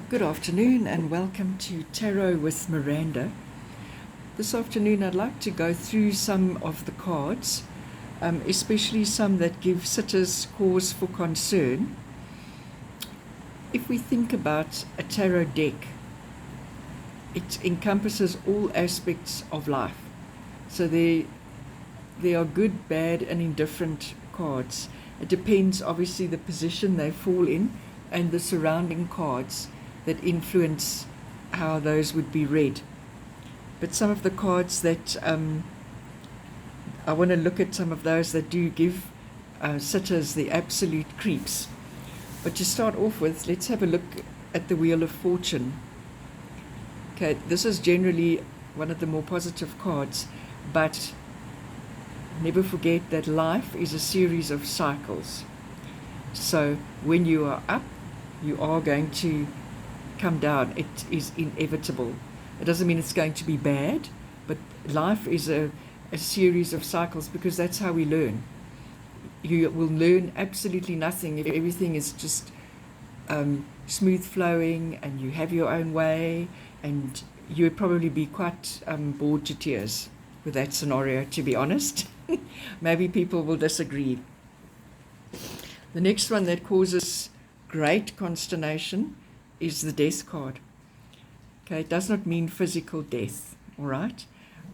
Good afternoon and welcome to Tarot with Miranda. This afternoon I'd like to go through some of the cards, especially some that give sitters cause for concern. If we think about a tarot deck, it encompasses all aspects of life. So there are good, bad and indifferent cards. It depends obviously the position they fall in and the surrounding cards that influence how those would be read. But some of the cards that I want to look at, some of those that do give sitters the absolute creeps. But to start off with, let's have a look at the Wheel of Fortune. Okay, this is generally one of the more positive cards, but never forget that life is a series of cycles. So when you are up, you are going to come down. It is inevitable. It doesn't mean it's going to be bad, but life is a series of cycles because that's how we learn. You will learn absolutely nothing if everything is just smooth flowing and you have your own way, and you would probably be quite bored to tears with that scenario, to be honest. Maybe people will disagree. The next one that causes great consternation is the Death card. Okay, it does not mean physical death, all right?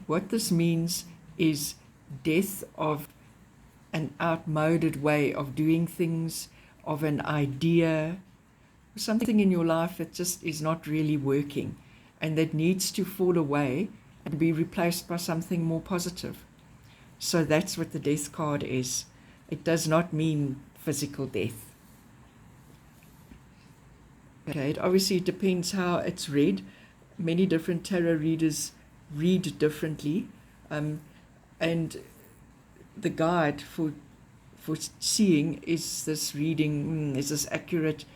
What this means is death of an outmoded way of doing things, of an idea, something in your life that just is not really working and that needs to fall away and be replaced by something more positive. So that's what the Death card is. It does not mean physical death. Okay, it obviously depends how it's read. Many different tarot readers read differently, and the guide for seeing, is this reading, is this accurate,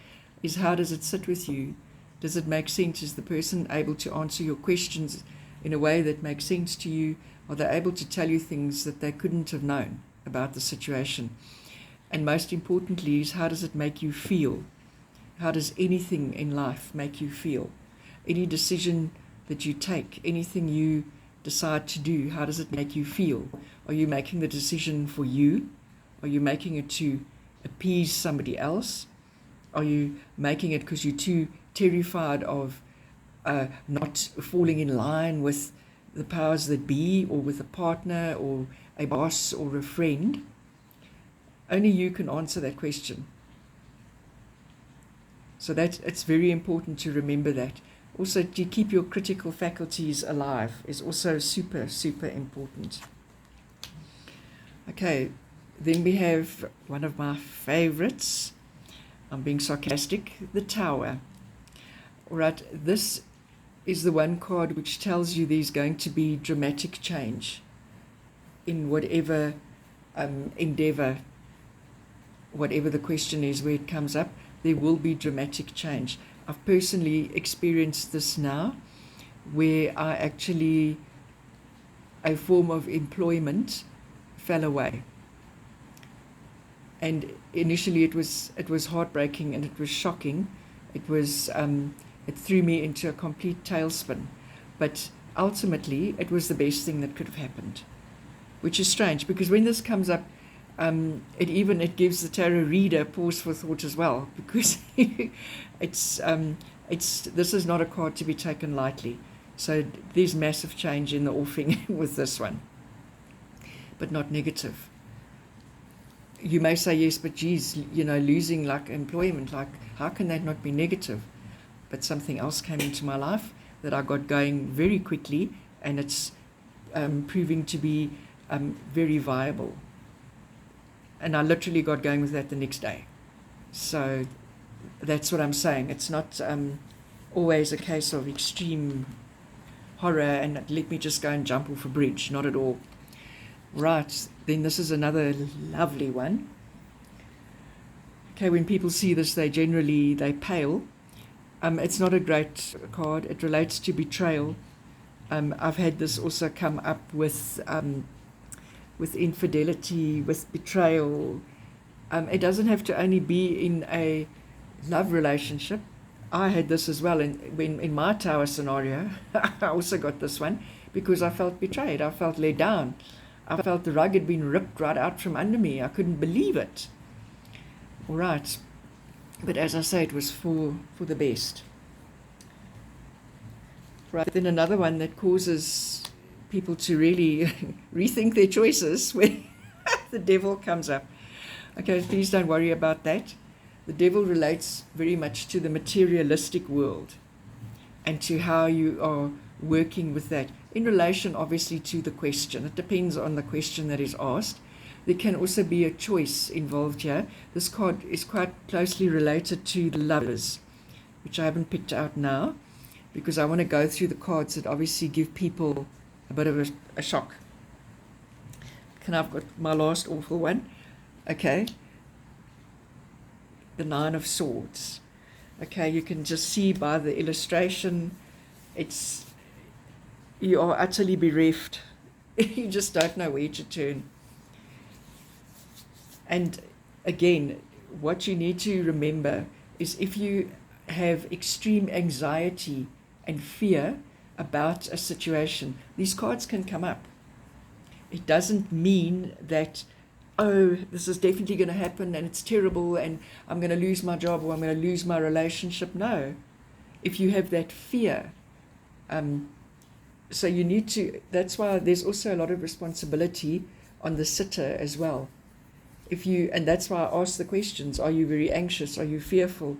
is how does it sit with you? Does it make sense? Is the person able to answer your questions in a way that makes sense to you? Are they able to tell you things that they couldn't have known about the situation? And most importantly is, how does it make you feel? How does anything in life make you feel? Any decision that you take, anything you decide to do, how does it make you feel? Are you making the decision for you? Are you making it to appease somebody else? Are you making it because you're too terrified of not falling in line with the powers that be, or with a partner or a boss or a friend? Only you can answer that question. So it's very important to remember that. Also, to keep your critical faculties alive is also super, super important. Okay, then we have one of my favorites. I'm being sarcastic, the Tower. All right, this is the one card which tells you there's going to be dramatic change in whatever endeavor, whatever the question is where it comes up. There will be dramatic change. I've personally experienced this now, where a form of employment fell away. And initially it was heartbreaking and it was shocking. It threw me into a complete tailspin. But ultimately it was the best thing that could have happened, which is strange because when this comes up, it gives the tarot reader pause for thought as well, because this is not a card to be taken lightly. So there's massive change in the offing with this one, but not negative. You may say, yes, but geez, losing like employment, like how can that not be negative? But something else came into my life that I got going very quickly, and it's proving to be very viable. And I literally got going with that the next day. So that's what I'm saying. It's not always a case of extreme horror and let me just go and jump off a bridge. Not at all. Right, then this is another lovely one. Okay, when people see this, they pale. It's not a great card. It relates to betrayal. I've had this also come up with infidelity, with betrayal. It doesn't have to only be in a love relationship. I had this as well in my tower scenario. I also got this one because I felt betrayed. I felt let down. I felt the rug had been ripped right out from under me. I couldn't believe it. All right. But as I say, it was for the best. Right. Then another one that causes people to really rethink their choices when the devil comes up. Okay, please don't worry about that. The devil relates very much to the materialistic world and to how you are working with that in relation, obviously, to the question. It depends on the question that is asked. There can also be a choice involved here. This card is quite closely related to the Lovers, which I haven't picked out now because I want to go through the cards that obviously give people a bit of a shock. I've got my last awful one. Okay. The Nine of Swords. Okay, you can just see by the illustration, you are utterly bereft. You just don't know where to turn. And again, what you need to remember is if you have extreme anxiety and fear about a situation, these cards can come up. It doesn't mean that, oh, this is definitely going to happen and it's terrible and I'm going to lose my job or I'm going to lose my relationship. No. If you have that fear, so you need to, that's why there's also a lot of responsibility on the sitter as well. And that's why I ask the questions. Are you very anxious? Are you fearful?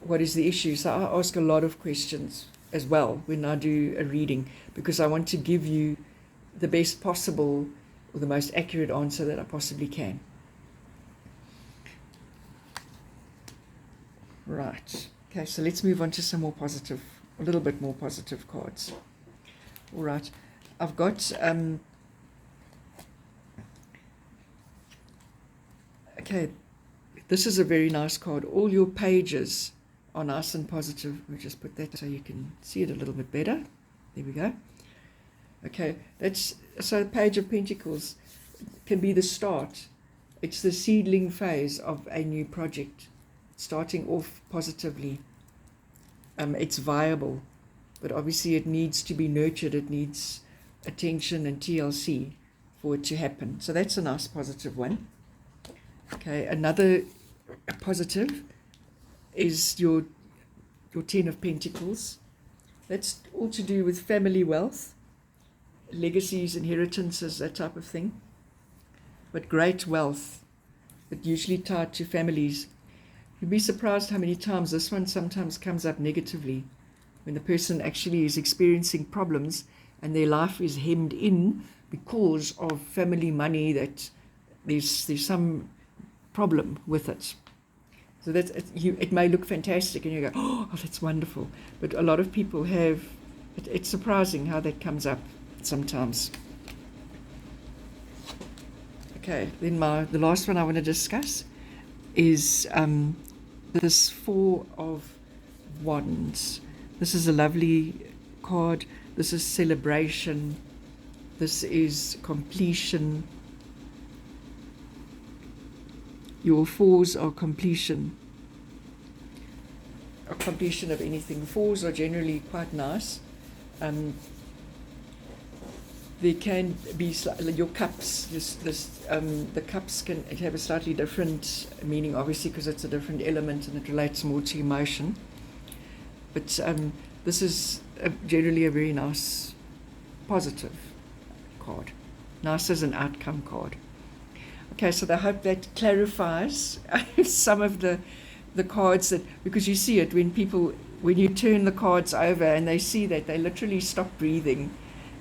What is the issue? So I ask a lot of questions as well when I do a reading because I want to give you the best possible or the most accurate answer that I possibly can. Right. Okay, so let's move on to some more positive, a little bit more positive cards. All right. I've got, okay, this is a very nice card. All your pages are nice and positive. We'll just put that so you can see it a little bit better. There we go. Okay, so the Page of Pentacles can be the start. It's the seedling phase of a new project, starting off positively. It's viable, but obviously it needs to be nurtured. It needs attention and TLC for it to happen. So that's a nice positive one. Okay, another positive is your Ten of Pentacles. That's all to do with family wealth, legacies, inheritances, that type of thing. But great wealth, but usually tied to families. You'd be surprised how many times this one sometimes comes up negatively when the person actually is experiencing problems and their life is hemmed in because of family money, that there's some problem with it. So it may look fantastic and you go, oh, that's wonderful. But a lot of people have, it's surprising how that comes up sometimes. Okay, then the last one I want to discuss is this Four of Wands. This is a lovely card. This is celebration. This is completion. Your fours are completion. A completion of anything. Fours are generally quite nice. There can be your cups. The cups can have a slightly different meaning, obviously, because it's a different element and it relates more to emotion. But this is generally a very nice, positive card. Nice as an outcome card. Okay, so I hope that clarifies some of the cards that, because you see it when you turn the cards over and they see that, they literally stop breathing.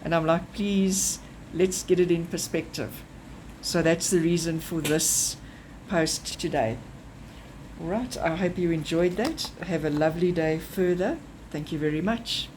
And I'm like, please, let's get it in perspective. So that's the reason for this post today. All right, I hope you enjoyed that. Have a lovely day further. Thank you very much.